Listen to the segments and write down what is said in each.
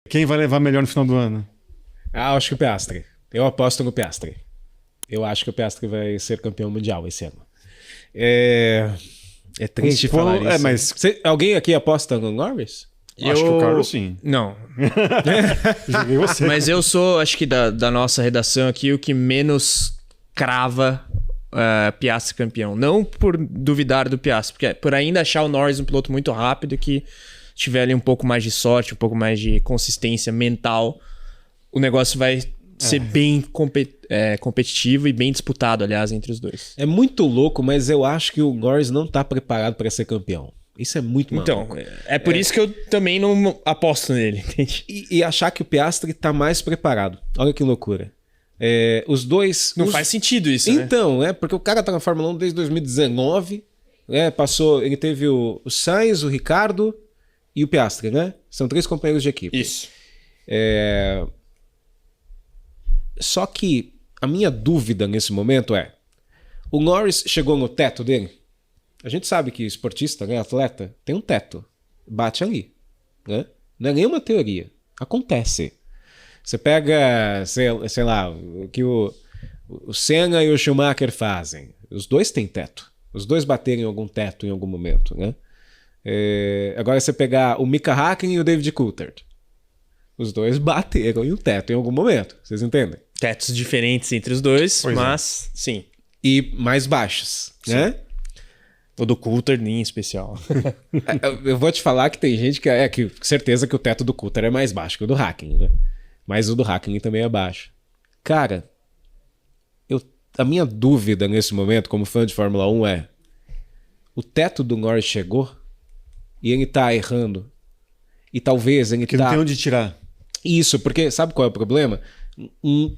Quem vai levar melhor no final do ano? Acho que o Piastri. Eu aposto no Piastri. Eu acho que o Piastri vai ser campeão mundial esse ano. É triste falar isso. Mas... Alguém aqui aposta no Norris? Acho que o Carlos sim. Não. Joguei você. Mas eu sou, acho que da nossa redação aqui, o que menos crava Piastri campeão. Não por duvidar do Piastri, porque por ainda achar o Norris um piloto muito rápido que tiver ali um pouco mais de sorte, um pouco mais de consistência mental, o negócio vai ser bem competitivo e bem disputado, aliás, entre os dois. É muito louco, mas eu acho que o Norris não tá preparado para ser campeão. Isso é muito maluco. Então, é por isso que eu também não aposto nele, entende? E achar que o Piastri tá mais preparado. Olha que loucura. Os dois... Não faz sentido isso, né? Então, porque o cara tá na Fórmula 1 desde 2019, passou, ele teve o Sainz, o Ricardo e o Piastri, né? São 3 companheiros de equipe. Isso. Só que a minha dúvida nesse momento o Norris chegou no teto dele? A gente sabe que esportista, né, atleta, tem um teto. Bate ali. Né? Não é nenhuma teoria. Acontece. Você pega, sei lá, o que o Senna e o Schumacher fazem. Os dois têm teto. Os dois bateram em algum teto em algum momento. Né? Agora você pegar o Mika Häkkinen e o David Coulthard. Os dois bateram em um teto em algum momento. Vocês entendem? Tetos diferentes entre os dois, mas sim. E mais baixos, né? O do Coulthard em especial. Eu vou te falar que tem gente que certeza que o teto do Coulthard é mais baixo que o do Häkkinen, né? Mas o do Häkkinen também é baixo. Cara, a minha dúvida nesse momento, como fã de Fórmula 1, o teto do Norris chegou e ele tá errando. E talvez ele que não tem onde tirar. Isso, porque sabe qual é o problema?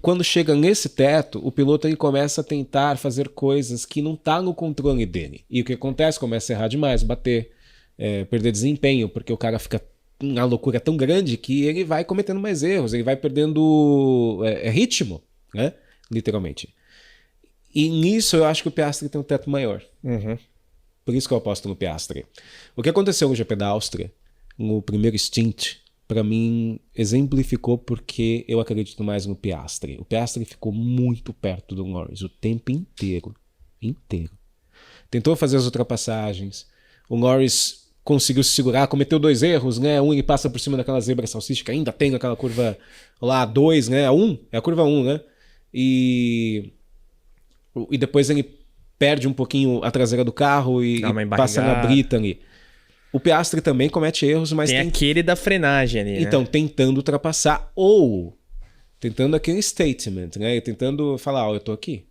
Quando chega nesse teto, o piloto ele começa a tentar fazer coisas que não tá no controle dele. E o que acontece? Começa a errar demais, bater, perder desempenho, porque o cara fica uma loucura tão grande que ele vai cometendo mais erros, ele vai perdendo ritmo, né? Literalmente. E nisso eu acho que o Piastri tem um teto maior. Uhum. Por isso que eu aposto no Piastri. O que aconteceu no GP da Áustria, no primeiro stint, para mim, exemplificou porque eu acredito mais no Piastri. O Piastri ficou muito perto do Norris o tempo inteiro. Tentou fazer as ultrapassagens. O Norris conseguiu se segurar, cometeu 2 erros, né? Ele passa por cima daquela zebra salsicha que ainda tem naquela curva lá 2, né? A 1, é a curva 1, né? E depois ele perde um pouquinho a traseira do carro e passa na brita ali. O Piastri também comete erros, mas tem aquele da frenagem ali, então, né? tentando ultrapassar ou tentando aquele statement, né? E tentando falar, eu tô aqui.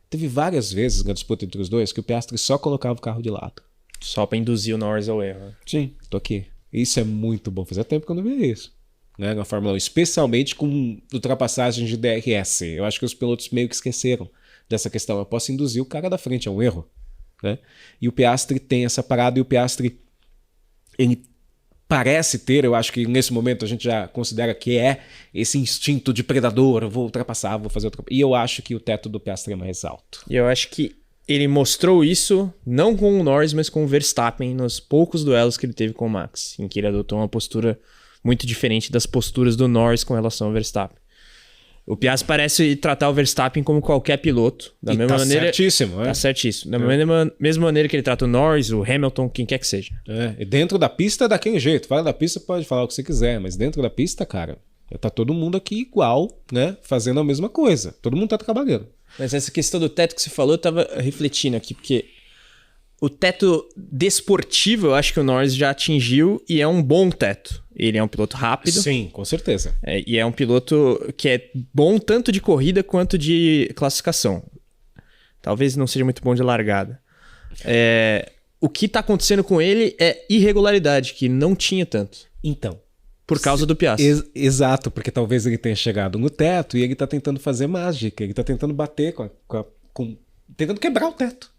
Teve várias vezes na disputa entre os dois que o Piastri só colocava o carro de lado. Só pra induzir o Norris ao erro. Sim, tô aqui. Isso é muito bom. Fazia tempo que eu não via isso. Né? Na Fórmula 1, especialmente com ultrapassagens de DRS. Eu acho que os pilotos meio que esqueceram dessa questão. Eu posso induzir o cara da frente a um erro. Né? E o Piastri tem essa parada e o Piastri ele parece ter, eu acho que nesse momento a gente já considera que esse instinto de predador, eu vou ultrapassar, vou fazer outra. E eu acho que o teto do Piastri é mais alto. E eu acho que ele mostrou isso, não com o Norris, mas com o Verstappen, nos poucos duelos que ele teve com o Max, em que ele adotou uma postura muito diferente das posturas do Norris com relação ao Verstappen. O Piastri parece tratar o Verstappen como qualquer piloto. Da mesma maneira, certíssimo. Tá certíssimo. Da mesma maneira que ele trata o Norris, o Hamilton, quem quer que seja. E dentro da pista é daquele jeito. Fora da pista pode falar o que você quiser, mas dentro da pista, cara, tá todo mundo aqui igual, né? Fazendo a mesma coisa. Todo mundo tá trabalhando. Mas essa questão do teto que você falou, eu tava refletindo aqui, porque o teto desportivo eu acho que o Norris já atingiu e é um bom teto. Ele é um piloto rápido. Sim, com certeza. E é um piloto que é bom tanto de corrida quanto de classificação. Talvez não seja muito bom de largada. O que tá acontecendo com ele é irregularidade, que não tinha tanto. Então. Por causa do Piastri. Exato, porque talvez ele tenha chegado no teto e ele tá tentando fazer mágica. Ele tá tentando bater tentando quebrar o teto.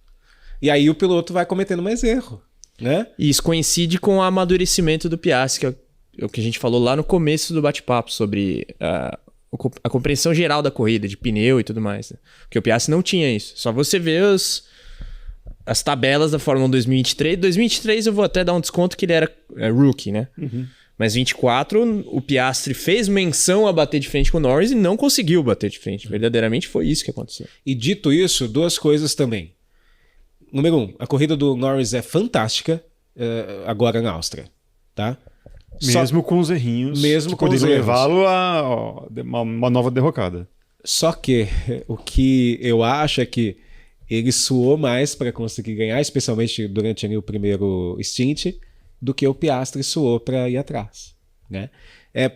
E aí o piloto vai cometendo mais erro, né? E isso coincide com o amadurecimento do Piastri, que é o que a gente falou lá no começo do bate-papo, sobre a compreensão geral da corrida, de pneu e tudo mais. Né? Porque o Piastri não tinha isso. Só você vê as tabelas da Fórmula 1 2023. 2023 eu vou até dar um desconto que ele era rookie, né? Uhum. Mas 24, o Piastri fez menção a bater de frente com o Norris e não conseguiu bater de frente. Verdadeiramente foi isso que aconteceu. E dito isso, duas coisas também. Número 1, a corrida do Norris é fantástica agora na Áustria, tá? Mesmo com os errinhos Mesmo que com os poderiam erros. levá-lo a uma nova derrocada. Só que o que eu acho é que ele suou mais para conseguir ganhar, especialmente durante ali, o primeiro stint, do que o Piastri suou para ir atrás, né?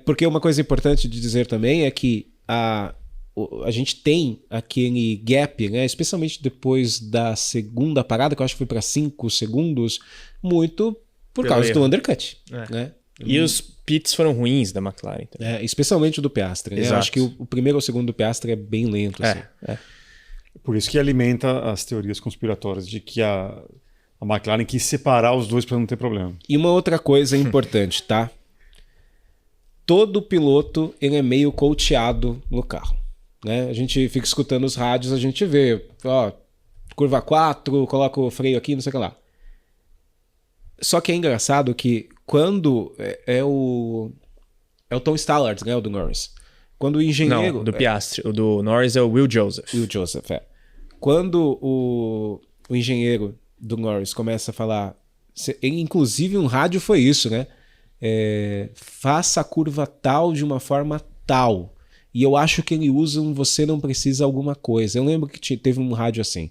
Porque uma coisa importante de dizer também é que a gente tem aquele gap, né? Especialmente depois da segunda parada, que eu acho que foi para 5 segundos, muito por Pelo causa do erro. undercut, É. né? E os pits foram ruins da McLaren também. Especialmente o do Piastri, né? Eu Exato. acho que o primeiro ou o segundo do Piastri é bem lento, assim. Por isso que alimenta as teorias conspiratórias de que a McLaren quis separar os dois para não ter problema. E uma outra coisa importante, tá? Todo piloto ele é meio coachado no carro, né? A gente fica escutando os rádios, a gente vê, ó, curva 4, coloca o freio aqui, não sei o que lá. Só que é engraçado que quando é o Tom Stallard, né, o do Norris. Quando o engenheiro... Não, do Piastri. O do Norris é o Will Joseph. Will Joseph, Quando o engenheiro do Norris começa a falar... Inclusive um rádio foi isso, né? Faça a curva tal de uma forma tal. E eu acho que ele usa um você não precisa alguma coisa. Eu lembro que teve um rádio assim.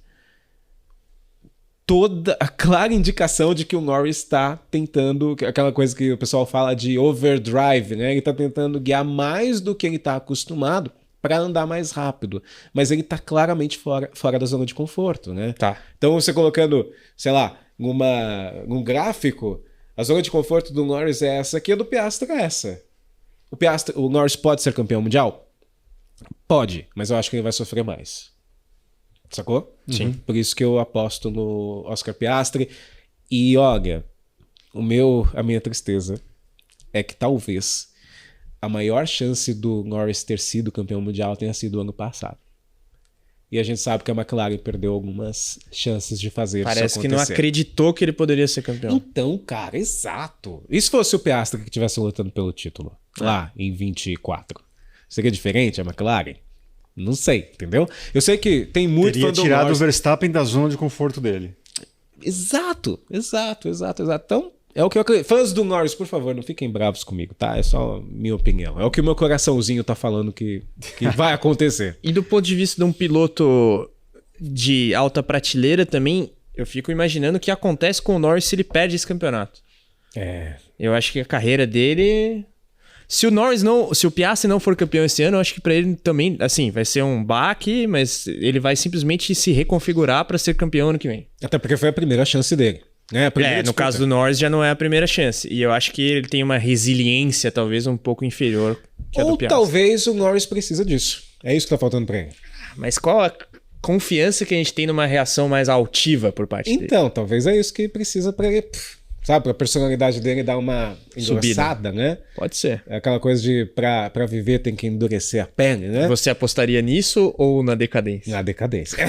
Toda a clara indicação de que o Norris está tentando, aquela coisa que o pessoal fala de overdrive, né? Ele está tentando guiar mais do que ele está acostumado para andar mais rápido. Mas ele está claramente fora da zona de conforto, né? Tá. Então você colocando, sei lá, num gráfico, a zona de conforto do Norris é essa aqui, a do Piastri é essa. O Norris pode ser campeão mundial? Pode, mas eu acho que ele vai sofrer mais. Sacou? Sim. Por isso que eu aposto no Oscar Piastri. E olha, a minha tristeza é que talvez a maior chance do Norris ter sido campeão mundial tenha sido o ano passado. E a gente sabe que a McLaren perdeu algumas chances de fazer isso Parece que não acontecer. acreditou que ele poderia ser campeão. Então, cara, exato. E se fosse o Piastri que estivesse lutando pelo título lá em 24? Seria diferente a McLaren? Não sei, entendeu? Eu sei que tem muito Teria fã do tirado Norris. o Verstappen da zona de conforto dele. Exato. Então, é o que eu acredito. Fãs do Norris, por favor, não fiquem bravos comigo, tá? É só minha opinião. É o que o meu coraçãozinho tá falando que vai acontecer. E do ponto de vista de um piloto de alta prateleira também, eu fico imaginando o que acontece com o Norris se ele perde esse campeonato. Eu acho que a carreira dele... Se o Piastri não for campeão esse ano, eu acho que pra ele também, assim, vai ser um baque, mas ele vai simplesmente se reconfigurar pra ser campeão ano que vem. Até porque foi a primeira chance dele. Né? A primeira No disputa. caso do Norris já não é a primeira chance. E eu acho que ele tem uma resiliência talvez um pouco inferior que a do Ou Piastri. talvez o Norris precisa disso. É isso que tá faltando pra ele. Mas qual a confiança que a gente tem numa reação mais altiva por parte dele? Então, talvez é isso que precisa pra ele... Sabe, pra personalidade dele dar uma engrossada, né? Pode ser. É aquela coisa de pra viver tem que endurecer a pele, né? Você apostaria nisso ou na decadência? Na decadência.